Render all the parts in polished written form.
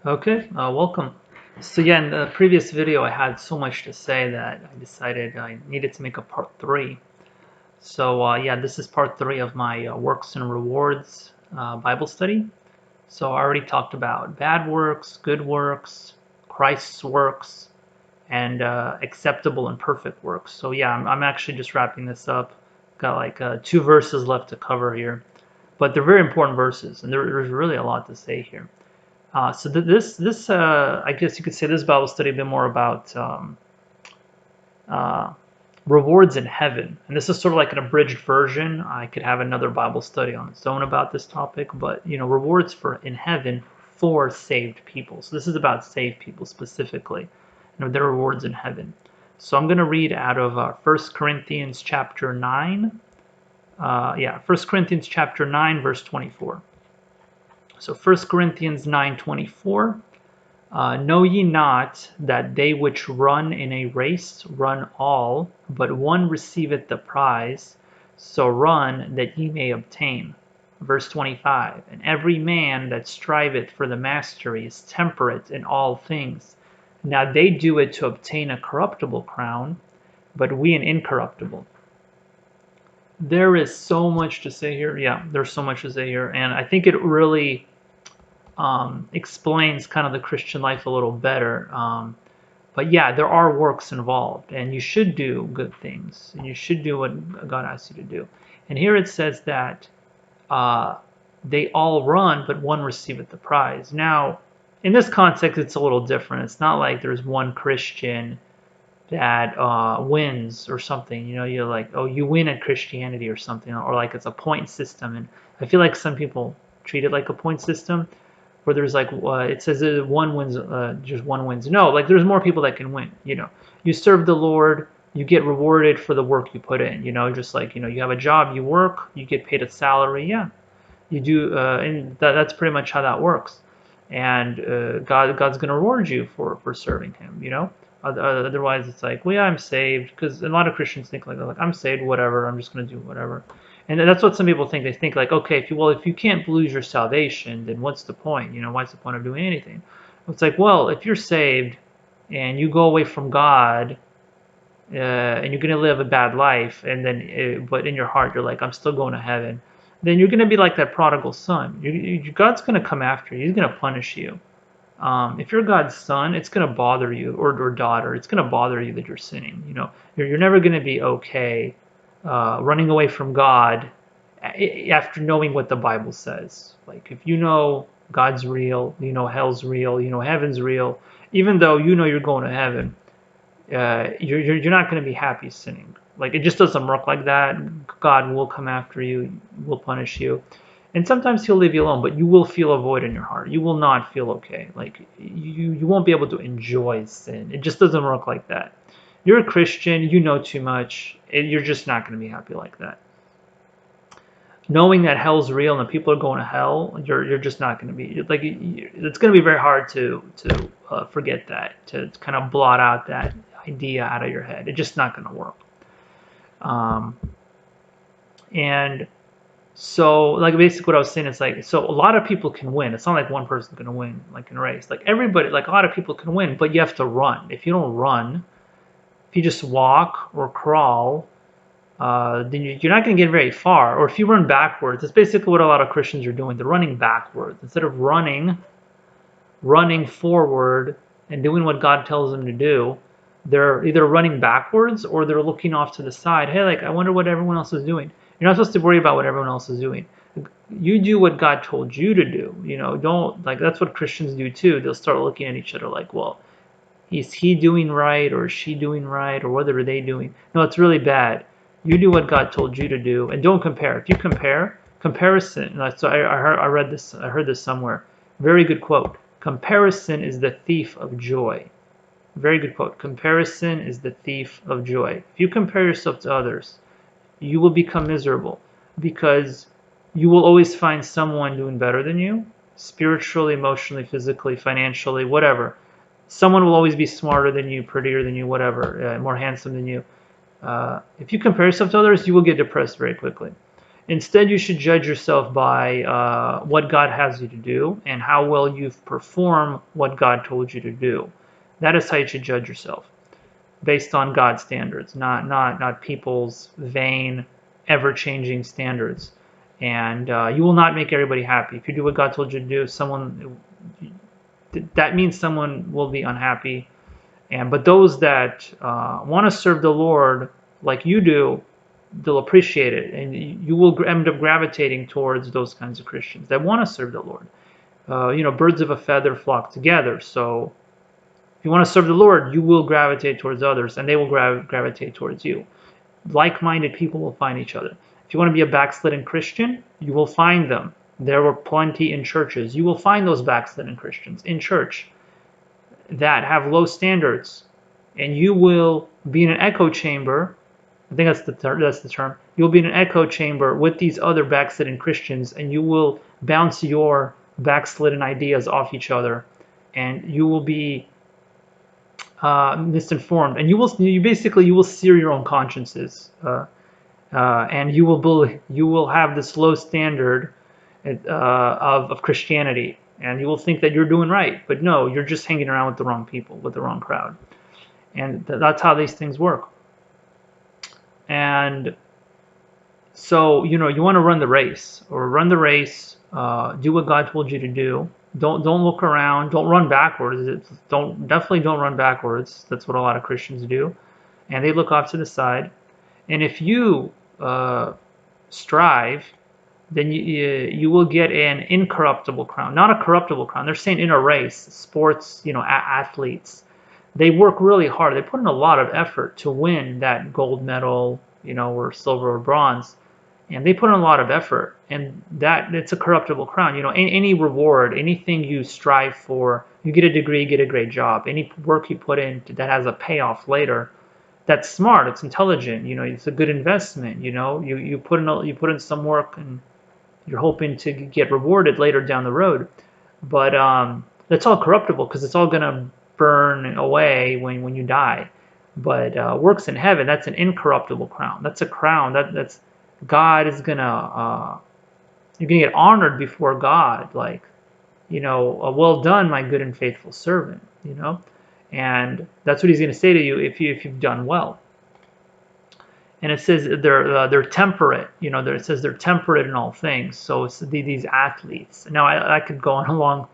Okay, welcome. So yeah, in the previous video, I had so much to say that I decided I needed to make a part three. So yeah, this is part three of my works and rewards Bible study. So I already talked about bad works, good works, Christ's works, and acceptable and perfect works. So yeah, I'm actually just wrapping this up. Got like two verses left to cover here, but they're very important verses, and there's really a lot to say here. So this I guess you could say this Bible study a bit more about uh, rewards in heaven, and this is sort of like an abridged version. I could have another Bible study on its own about this topic, but rewards for in heaven for saved people. So this is about saved people specifically, their rewards in heaven. So I'm going to read out of 1 Corinthians chapter 9. Yeah, 1 Corinthians chapter 9, verse 24. So 1 Corinthians 9:24. Know ye not that they which run in a race run all, but one receiveth the prize? So run that ye may obtain. Verse 25. And every man that striveth for the mastery is temperate in all things. Now they do it to obtain a corruptible crown, but we an incorruptible. There is so much to say here. Yeah, there's so much to say here, and I think it really explains kind of the Christian life a little better. But yeah, there are works involved, and you should do good things, and you should do what God asks you to do. And here it says that uh, they all run, but one receiveth the prize. Now, in this context, it's a little different. It's not like there's one Christian that wins or something. You're like, oh, you win at Christianity or something, or like it's a point system. And I feel like some people treat it like a point system where there's like it says that one wins, just one wins. No, like there's more people that can win. You serve the Lord, you get rewarded for the work you put in. Just like you have a job, you work, you get paid a salary. Yeah, you do, and that's pretty much how that works. And God's gonna reward you for serving Him. Otherwise, it's like, well, yeah, I'm saved, because a lot of Christians think like I'm saved, whatever. I'm just gonna do whatever. And that's what some people think. They think like, okay, if you can't lose your salvation, then what's the point? What's the point of doing anything? It's like, well, if you're saved and you go away from God, and you're gonna live a bad life, and then but in your heart you're like, I'm still going to heaven, then you're gonna be like that prodigal son. God's gonna come after you. He's gonna punish you. If you're God's son, it's gonna bother you, or daughter. It's gonna bother you that you're sinning. You're never gonna be okay running away from God after knowing what the Bible says. Like if you know God's real, hell's real, heaven's real, even though you're going to heaven, you're not going to be happy sinning. Like it just doesn't work like that. God will come after you, will punish you, and sometimes He'll leave you alone. But you will feel a void in your heart. You will not feel okay. Like you won't be able to enjoy sin. It just doesn't work like that. You're a Christian. You know too much. You're just not going to be happy like that. Knowing that hell's real and that people are going to hell, you're just not going to be like, it's going to be very hard to forget that, to kind of blot out that idea out of your head. It's just not going to work. Um, and so, like, basically what I was saying is like, so a lot of people can win. It's not like one person's going to win, like in a race. Like everybody, like a lot of people can win, but you have to run. If you don't run, if you just walk or crawl, then you're not going to get very far. Or if you run backwards, that's basically what a lot of Christians are doing. They're running backwards instead of running forward and doing what God tells them to do. They're either running backwards or they're looking off to the side. Hey, like I wonder what everyone else is doing. You're not supposed to worry about what everyone else is doing. You do what God told you to do. Don't, like, that's what Christians do too. They'll start looking at each other like, well, is he doing right, or is she doing right, or what are they doing? No, it's really bad. You do what God told you to do, and don't compare. If you compare, comparison. So I read this. I heard this somewhere. Very good quote. Comparison is the thief of joy. Very good quote. Comparison is the thief of joy. If you compare yourself to others, you will become miserable, because you will always find someone doing better than you, spiritually, emotionally, physically, financially, whatever. Someone will always be smarter than you, prettier than you, whatever, more handsome than you. If you compare yourself to others, you will get depressed very quickly. Instead, you should judge yourself by what God has you to do and how well you've performed what God told you to do. That is how you should judge yourself, based on God's standards, not people's vain, ever-changing standards. And you will not make everybody happy. If you do what God told you to do, that means someone will be unhappy. But those that want to serve the Lord like you do, they'll appreciate it, and you will end up gravitating towards those kinds of Christians that want to serve the Lord. Birds of a feather flock together. So if you want to serve the Lord, you will gravitate towards others, and they will gravitate towards you. Like-minded people will find each other. If you want to be a backslidden Christian, you will find them. There were plenty in churches. You will find those backslidden Christians in church that have low standards, and you will be in an echo chamber. I think that's the term. You'll be in an echo chamber with these other backslidden Christians, and you will bounce your backslidden ideas off each other, and you will be misinformed, and you will sear your own consciences, and you will have this low standard of Christianity, and you will think that you're doing right, but no, you're just hanging around with the wrong people, with the wrong crowd, and that's how these things work. And so you want to run the race, do what God told you to do. Don't look around. Don't run backwards. Definitely don't run backwards. That's what a lot of Christians do, and they look off to the side. And if you strive, then you will get an incorruptible crown, not a corruptible crown. They're saying in a race, sports, athletes, they work really hard. They put in a lot of effort to win that gold medal, or silver or bronze. And they put in a lot of effort, and that it's a corruptible crown. Any reward, anything you strive for, you get a degree, you get a great job. Any work you put in that has a payoff later, that's smart, it's intelligent. It's a good investment. You put in some work, and you're hoping to get rewarded later down the road. But that's all corruptible because it's all gonna burn away when you die. But works in heaven, that's an incorruptible crown. That's a crown that's God is gonna you're gonna get honored before God, like, well done, my good and faithful servant, and that's what He's gonna say to you if you've done well. And it says they're temperate, it says they're temperate in all things. So it's these athletes. Now I could go on a long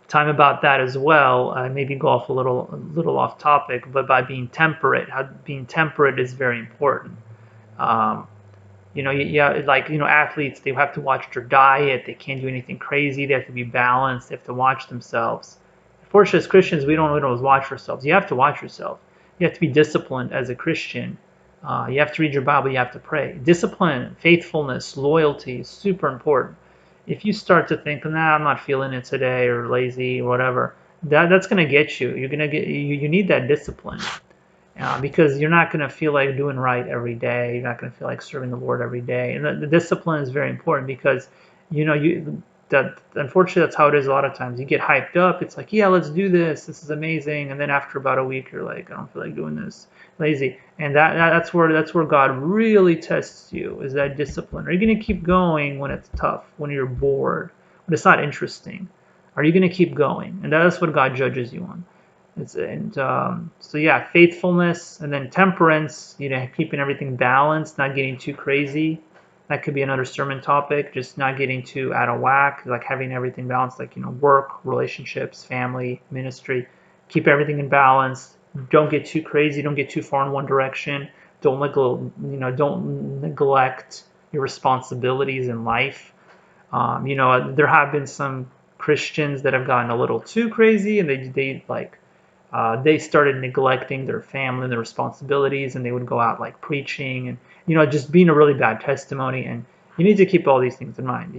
time about that as well. Maybe go off a little off topic, but by being temperate is very important. Athletes, they have to watch their diet. They can't do anything crazy. They have to be balanced. They have to watch themselves. Unfortunately, as Christians, we don't always watch ourselves. You have to watch yourself. You have to be disciplined as a Christian. You have to read your Bible. You have to pray. Discipline, faithfulness, loyalty is super important. If you start to think, nah, I'm not feeling it today, or lazy, or whatever, that's going to get you. You need that discipline. Because you're not going to feel like doing right every day. You're not going to feel like serving the Lord every day. And the discipline is very important because, unfortunately, that's how it is a lot of times. You get hyped up. It's like, yeah, let's do this. This is amazing. And then after about a week, you're like, I don't feel like doing this. Lazy. And that's where God really tests you, is that discipline. Are you going to keep going when it's tough, when you're bored, when it's not interesting? Are you going to keep going? And that's what God judges you on. Faithfulness, and then temperance, keeping everything balanced, not getting too crazy. That could be another sermon topic, just not getting too out of whack, like having everything balanced, like, work, relationships, family, ministry. Keep everything in balance. Don't get too crazy. Don't get too far in one direction. Don't neglect your responsibilities in life. There have been some Christians that have gotten a little too crazy, and they started neglecting their family and their responsibilities, and they would go out like preaching and just being a really bad testimony. And you need to keep all these things in mind.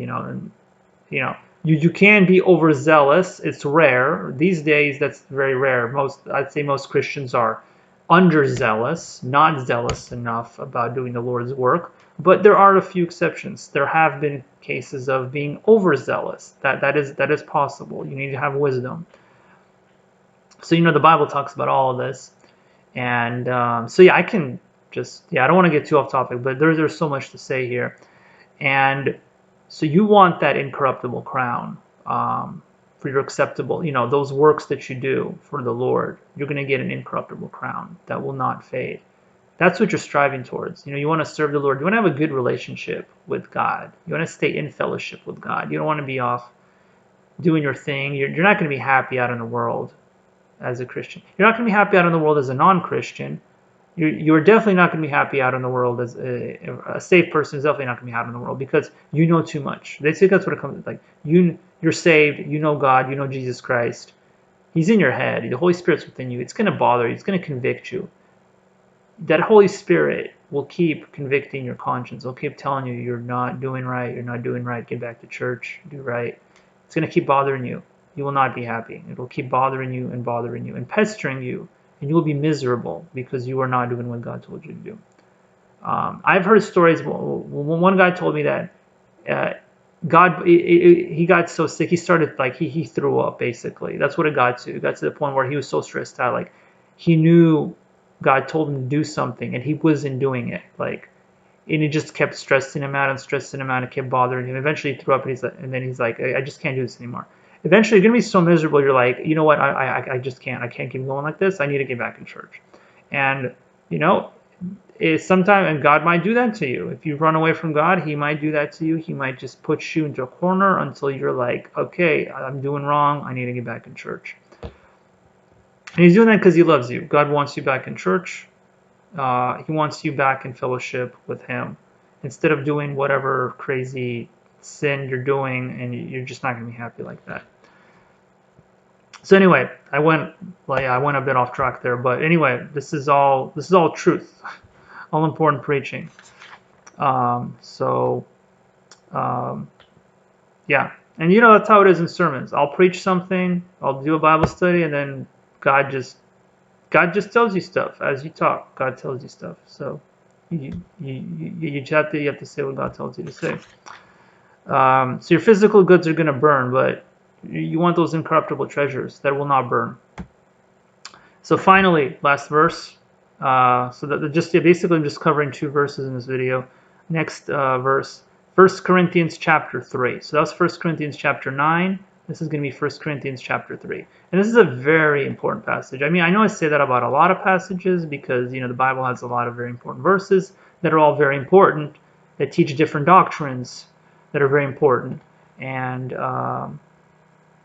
You can be overzealous. It's rare these days. That's very rare. I'd say most Christians are underzealous, not zealous enough about doing the Lord's work. But there are a few exceptions. There have been cases of being overzealous. That is possible. You need to have wisdom. So the Bible talks about all of this, and I don't want to get too off topic, but there's so much to say here. And so you want that incorruptible crown, for your acceptable, those works that you do for the Lord. You're going to get an incorruptible crown that will not fade. That's what you're striving towards. You want to serve the Lord. You want to have a good relationship with God. You want to stay in fellowship with God. You don't want to be off doing your thing. You're not going to be happy out in the world as a Christian. You're not going to be happy out in the world as a non-Christian. You're definitely not going to be happy out in the world as a safe person. Is definitely not going to be happy in the world because you know too much. They say that's what it comes to. Like you're saved. You know God. You know Jesus Christ. He's in your head. The Holy Spirit's within you. It's going to bother you. It's going to convict you. That Holy Spirit will keep convicting your conscience. It'll keep telling you you're not doing right. You're not doing right. Get back to church. Do right. It's going to keep bothering you. You will not be happy. It will keep bothering you and pestering you. And you will be miserable because you are not doing what God told you to do. I've heard stories. One guy told me that he got so sick, he started he threw up basically. That's what it got to. It got to the point where he was so stressed out, like he knew God told him to do something and he wasn't doing it. And it just kept stressing him out. It kept bothering him. Eventually he threw up and then he's like, I just can't do this anymore. Eventually you're going to be so miserable, you're like, you know what, I just can't. I can't keep going like this. I need to get back in church. And, sometimes, and God might do that to you. If you run away from God, he might do that to you. He might just put you into a corner until you're like, okay, I'm doing wrong. I need to get back in church. And he's doing that because he loves you. God wants you back in church. He wants you back in fellowship with him. Instead of doing whatever crazy sin you're doing, and you're just not going to be happy like that. So anyway, I went a bit off track there, but anyway, this is all truth, all important preaching. Yeah, and that's how it is in sermons. I'll preach something, I'll do a Bible study, and then God just tells you stuff as you talk. God tells you stuff. So you have to say what God tells you to say. So your physical goods are going to burn, but you want those incorruptible treasures that will not burn. So finally, last verse. Basically I'm just covering 2 verses in this video. Next verse, 1 Corinthians chapter 3. So that's 1 Corinthians chapter 9. This is going to be 1 Corinthians chapter 3. And this is a very important passage. I mean, I know I say that about a lot of passages because, the Bible has a lot of very important verses that are all very important, that teach different doctrines that are very important, and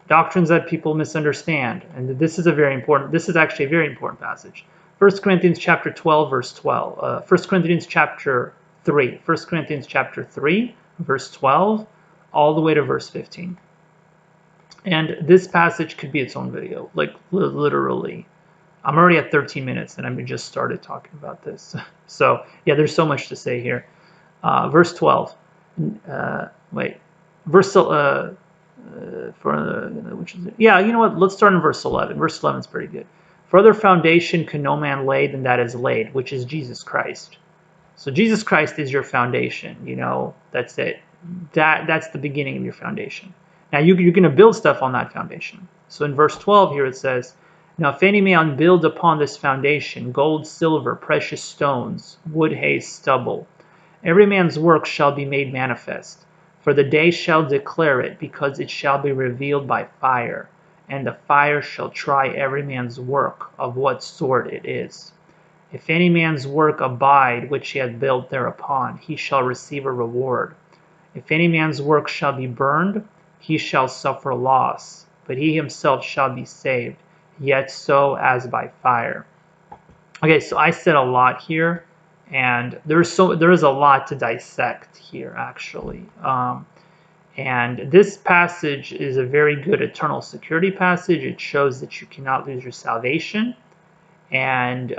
doctrines that people misunderstand. And this is actually a very important passage. 1 Corinthians chapter 12, verse 12. 1 Corinthians chapter 3. 1 Corinthians chapter 3, verse 12, all the way to verse 15. And this passage could be its own video, literally. I'm already at 13 minutes and I just started talking about this. So yeah, there's so much to say here. Verse 12. Verse you know what? Let's start in verse 11. Verse 11 is pretty good. Further foundation can no man lay than that is laid, which is Jesus Christ. So Jesus Christ is your foundation. That's it. That's the beginning of your foundation. Now you're going to build stuff on that foundation. So in verse 12 here it says, now if any man build upon this foundation gold, silver, precious stones, wood, hay, stubble, every man's work shall be made manifest. For the day shall declare it, because it shall be revealed by fire, and the fire shall try every man's work of what sort it is. If any man's work abide which he hath built thereupon, he shall receive a reward. If any man's work shall be burned, he shall suffer loss, but he himself shall be saved, yet so as by fire. Okay, so I said a lot here, and there is a lot to dissect here, actually. And this passage is a very good eternal security passage. It shows that you cannot lose your salvation. And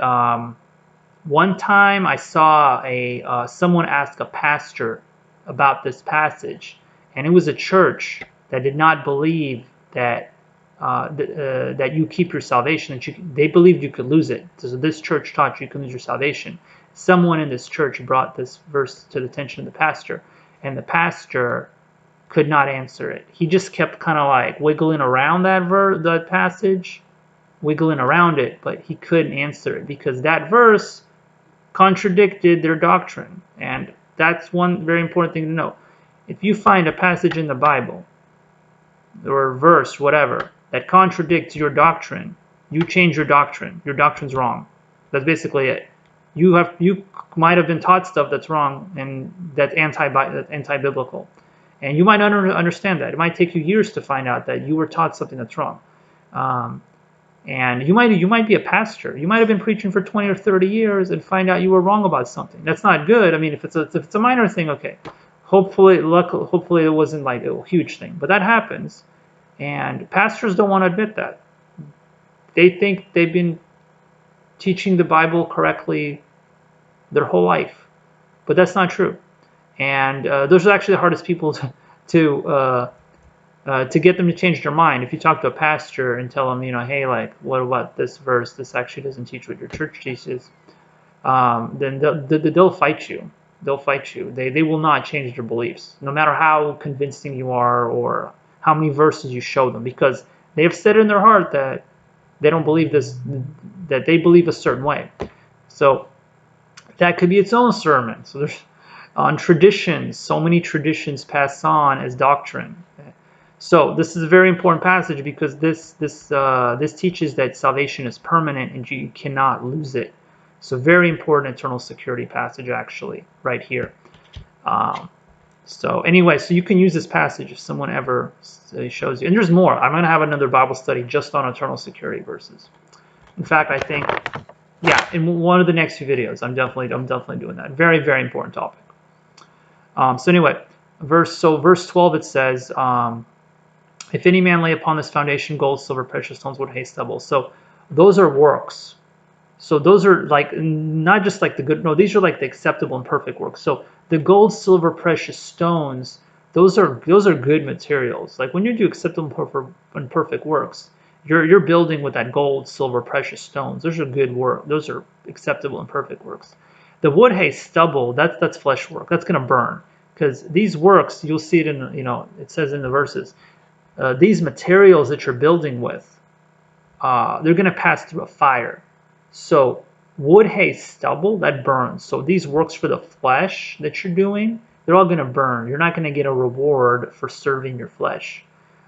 one time I saw someone ask a pastor about this passage, and it was a church that did not believe that that you keep your salvation. They believed you could lose it. So this church taught you can lose your salvation. Someone in this church brought this verse to the attention of the pastor, and the pastor could not answer it. He just kept kind of wiggling around that passage, wiggling around it, but he couldn't answer it because that verse contradicted their doctrine. And that's one very important thing to know. If you find a passage in the Bible or a verse, whatever, that contradicts your doctrine, you change your doctrine. Your doctrine's wrong. That's basically it. You might have been taught stuff that's wrong and that's anti-biblical, and you might not understand that. It might take you years to find out that you were taught something that's wrong. And you might be a pastor. You might have been preaching for 20 or 30 years and find out you were wrong about something. That's not good. I mean, if it's a minor thing, okay. Hopefully it wasn't like a huge thing, but that happens. And pastors don't want to admit that. They think they've been teaching the Bible correctly their whole life, but that's not true. And those are actually the hardest people to get them to change their mind. If you talk to a pastor and tell them, hey, like, what about this verse? This actually doesn't teach what your church teaches. Then they'll fight you. They'll fight you. They will not change their beliefs, no matter how convincing you are or how many verses you show them, because they have said in their heart that they don't believe this, that they believe a certain way. So that could be its own sermon. So there's on traditions, so many traditions passed on as doctrine. So this is a very important passage because this teaches that salvation is permanent and you cannot lose it. So very important eternal security passage actually right here. So anyway, so you can use this passage if someone ever shows you. And there's more. I'm going to have another Bible study just on eternal security verses. In fact, I think, yeah, in one of the next few videos, I'm definitely doing that. Very, very important topic. So anyway, verse 12 it says, if any man lay upon this foundation gold, silver, precious stones, wood, hay, stubble. So those are works. So those are like not just like the good. No, these are like the acceptable and perfect works. So the gold, silver, precious stones, those are good materials. Like when you do acceptable and perfect works, you're building with that gold, silver, precious stones. Those are good work. Those are acceptable and perfect works. The wood, hay, stubble, that's flesh work. That's gonna burn, because these works, you'll see it in it says in the verses. These materials that you're building with, they're gonna pass through a fire. So wood, hay, stubble, that burns. So these works for the flesh that you're doing, they're all going to burn. You're not going to get a reward for serving your flesh.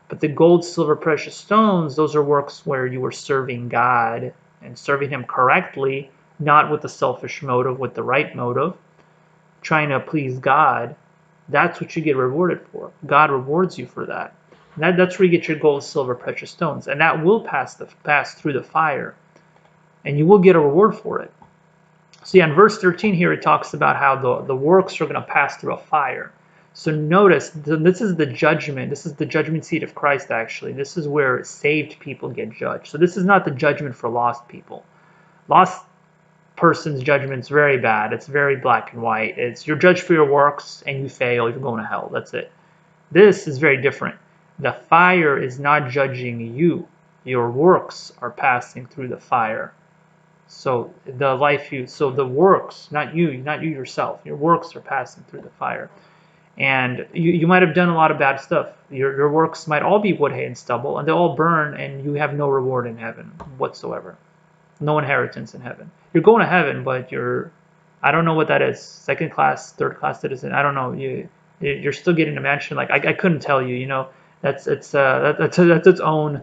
But the gold, silver, precious stones, those are works where you were serving God and serving Him correctly, not with a selfish motive, with the right motive, trying to please God. That's what you get rewarded for. God rewards you for that. And that's where you get your gold, silver, precious stones. And that will pass through the fire. And you will get a reward for it. So yeah, in verse 13 here, it talks about how the works are going to pass through a fire. So notice, this is the judgment. This is the judgment seat of Christ, actually. This is where saved people get judged. So this is not the judgment for lost people. Lost person's judgment is very bad. It's very black and white. It's you're judged for your works, and you fail, you're going to hell. That's it. This is very different. The fire is not judging you. Your works are passing through the fire. So the works, not you yourself, your works are passing through the fire. And you might have done a lot of bad stuff. Your works might all be wood, hay, and stubble, and they'll all burn, and you have no reward in heaven whatsoever. No inheritance in heaven. You're going to heaven, but I don't know what that is. Second class, third class citizen. I don't know. You're still getting a mansion. Like I couldn't tell you. That's its own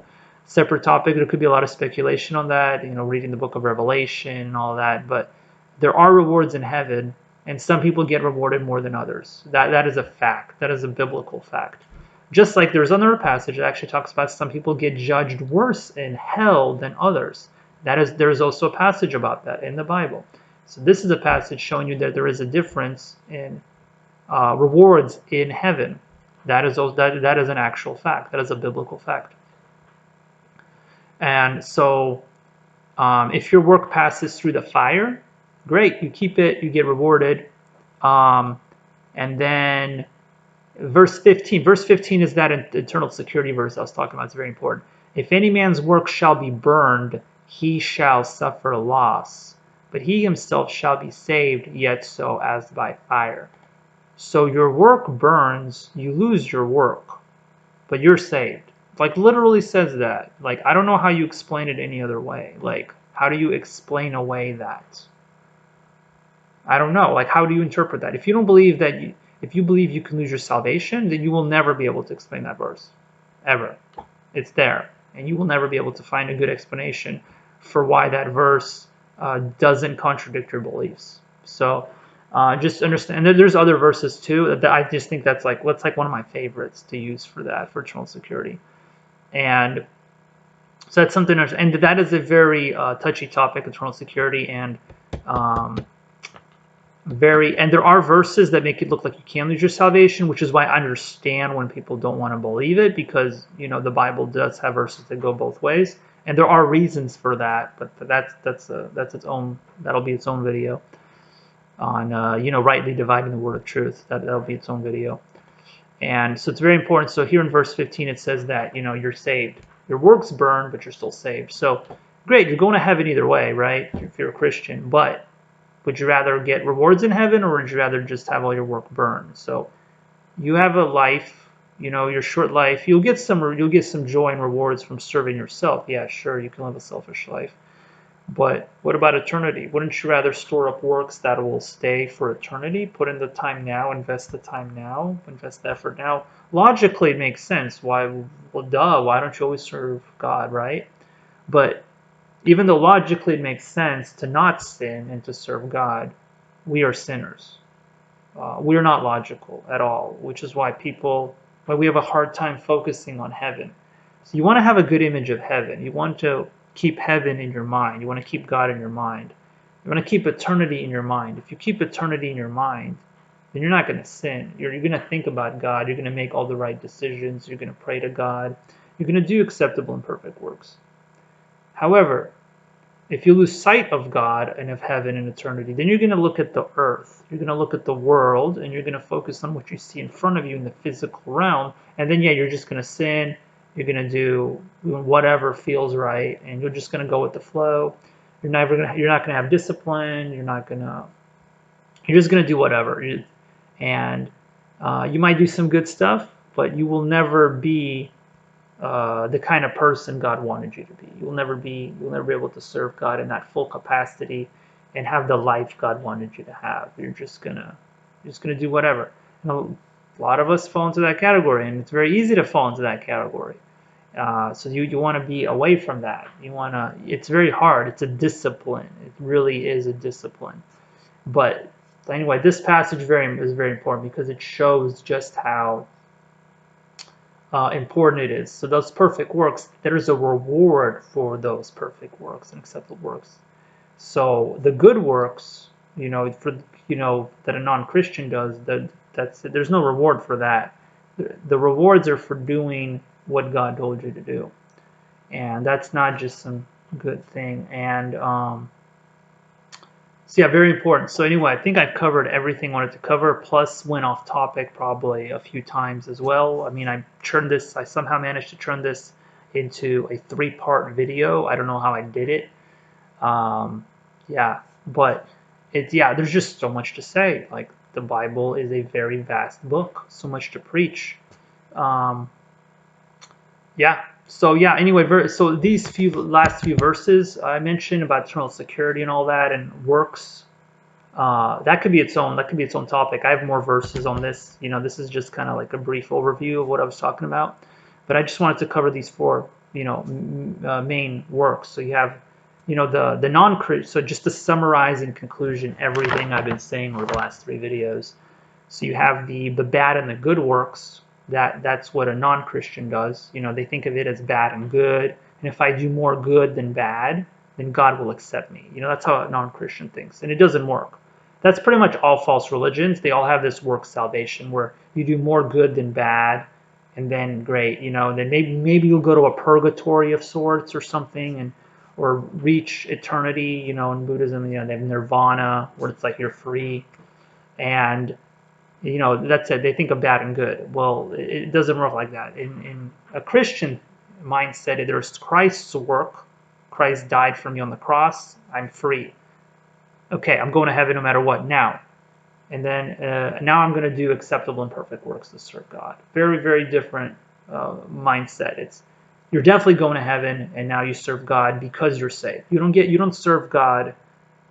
separate topic. There could be a lot of speculation on that, reading the book of Revelation and all that, but there are rewards in heaven, and some people get rewarded more than others. That is a fact. That is a biblical fact. Just like there's another passage that actually talks about some people get judged worse in hell than others. There's also a passage about that in the Bible. So this is a passage showing you that there is a difference in rewards in heaven. That is an actual fact. That is a biblical fact. And so if your work passes through the fire, great, you keep it, you get rewarded. And then verse 15 is that eternal security verse I was talking about. It's very important. If any man's work shall be burned, he shall suffer loss, but he himself shall be saved, yet so as by fire. So your work burns, you lose your work, but you're saved. Like literally says that. Like I don't know how you explain it any other way. Like how do you explain away that? I don't know. Like how do you interpret that? If you don't believe that If you believe you can lose your salvation, then you will never be able to explain that verse, ever. It's there, and you will never be able to find a good explanation for why that verse doesn't contradict your beliefs. So just understand. And there's other verses too that I just think that's like one of my favorites to use for that, for eternal security. And so that's something, and that is a very touchy topic, eternal security, and and there are verses that make it look like you can lose your salvation, which is why I understand when people don't want to believe it, because the Bible does have verses that go both ways, and there are reasons for that. But that's its own, that'll be its own video on rightly dividing the word of truth. That'll be its own video. And so it's very important. So here in verse 15 it says that you're saved. Your works burn, but you're still saved. So great, you're going to heaven either way, right? If you're a Christian, but would you rather get rewards in heaven, or would you rather just have all your work burned? So you have a life, your short life. You'll get some joy and rewards from serving yourself. Yeah, sure, you can live a selfish life. But what about eternity? Wouldn't you rather store up works that will stay for eternity? Put in the time now, invest the time now, invest the effort now. Logically, it makes sense. Why? Well, duh. Why don't you always serve God, right? But even though logically it makes sense to not sin and to serve God, we are sinners. We are not logical at all, which is why we have a hard time focusing on heaven. So you want to have a good image of heaven. You want to keep heaven in your mind. You want to keep God in your mind. You want to keep eternity in your mind. If you keep eternity in your mind, then you're not going to sin. You're going to think about God. You're going to make all the right decisions. You're going to pray to God. You're going to do acceptable and perfect works. However, if you lose sight of God and of heaven and eternity, then you're going to look at the earth. You're going to look at the world, and you're going to focus on what you see in front of you in the physical realm. And then, you're just going to sin. You're going to do whatever feels right, and you're just going to go with the flow. You're not going to have discipline. You're just going to do whatever. And you might do some good stuff, but you will never be the kind of person God wanted you to be. You'll never be able to serve God in that full capacity and have the life God wanted you to have. You're just gonna do whatever. And a lot of us fall into that category, and it's very easy to fall into that category. So you want to be away from that. It's very hard. It's a discipline. It really is a discipline. But anyway, this passage is very important because it shows just how important it is. So those perfect works, there is a reward for those perfect works and acceptable works. So the good works, that a non-Christian does, there's no reward for that. The rewards are for doing what God told you to do, and that's not just some good thing. And so yeah, very important. So anyway, I think I've covered everything I wanted to cover, plus went off topic probably a few times as well. I mean, I somehow managed to turn this into a 3-part video. I don't know how I did it. Yeah, but there's just so much to say. Like, the Bible is a very vast book, so much to preach. Anyway, so these last few verses I mentioned about eternal security and all that, and works, that could be its own topic. I have more verses on this. This is just kind of like a brief overview of what I was talking about, but I just wanted to cover these 4 main works. So you have the non-Christian. So just to summarize in conclusion everything I've been saying over the last 3 videos. So you have the bad and the good works. That's what a non-Christian does. They think of it as bad and good, and if I do more good than bad, then God will accept me. That's how a non-Christian thinks, and it doesn't work. That's pretty much all false religions. They all have this work salvation where you do more good than bad, and then great, then maybe you'll go to a purgatory of sorts or something, or reach eternity. In Buddhism, they have nirvana, where it's like you're free, and that's it. They think of bad and good. Well, it doesn't work like that. In a Christian mindset, there's Christ's work. Christ died for me on the cross. I'm free. Okay, I'm going to heaven no matter what now. And then now I'm going to do acceptable and perfect works to serve God. Very, very different mindset. You're definitely going to heaven, and now you serve God because you're saved. You don't serve God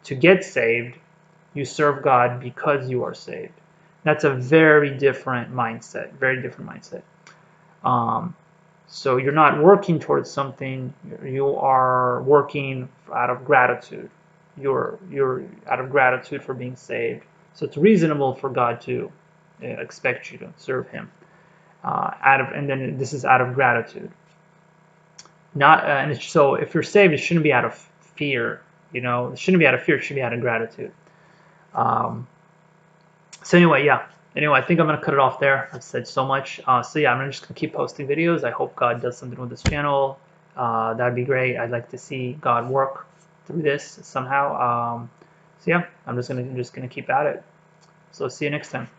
to get saved. You serve God because you are saved. That's a very different mindset. Very different mindset. So you're not working towards something. You are working out of gratitude. You're out of gratitude for being saved. So it's reasonable for God to expect you to serve Him. And then this is out of gratitude. Not and so if you're saved, it shouldn't be out of fear. It shouldn't be out of fear. It should be out of gratitude. Um, so anyway, yeah. Anyway, I think I'm gonna cut it off there. I've said so much. So yeah, I'm just gonna keep posting videos. I hope God does something with this channel. That'd be great. I'd like to see God work through this somehow. So yeah, I'm just gonna keep at it. So see you next time.